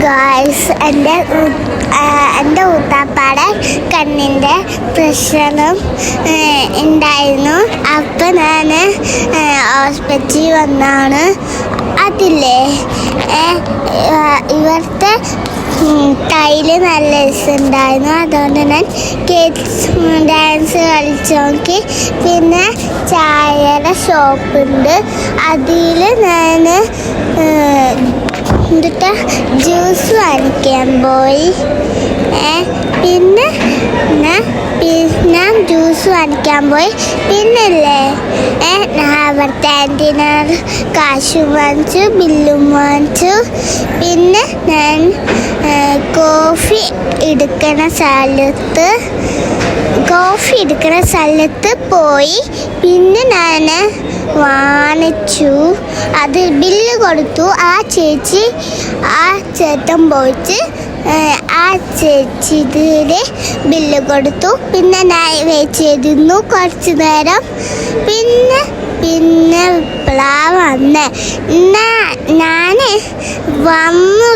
Guys എൻ്റെ ഊത്താപ്പാടെ കണ്ണിൻ്റെ പ്രശ്നം ഉണ്ടായിരുന്നു. അപ്പം ഞാൻ ഹോസ്പിറ്റലിൽ വന്നാണ്. അതില്ലേ ഇവിടുത്തെ ടൈല് നല്ല രസമുണ്ടായിരുന്നു. അതുകൊണ്ട് ഞാൻ ഡാൻസ് കളിച്ച് നോക്കി. പിന്നെ ചായയുടെ ഷോപ്പുണ്ട്, അതിൽ ഞാൻ എന്നിട്ട് ജ്യൂസ് വാങ്ങിക്കാൻ പോയി. പിന്നെ ഞാൻ ജ്യൂസ് വാങ്ങിക്കാൻ പോയി. പിന്നല്ലേ അവിടുത്തെ ആൻറ്റീനർ കാശ് വാങ്ങിച്ചു, ബില്ലും വാങ്ങിച്ചു. പിന്നെ ഞാൻ കോഫി എടുക്കണ സ്ഥലത്ത് പോയി. പിന്നെ ഞാൻ വാങ്ങിച്ചു, അത് ബില്ല് കൊടുത്തു. ആ ചേട്ടൻ പോയിട്ട് ആ ചേച്ചിയുടെ ബില്ല് കൊടുത്തു. പിന്നെ ഞാൻ വെയിറ്റ് ചെയ്തിരുന്നു കുറച്ച് നേരം. പിന്നെ ഇപ്പോഴാണ് വന്നേ. ഞാൻ വന്നു.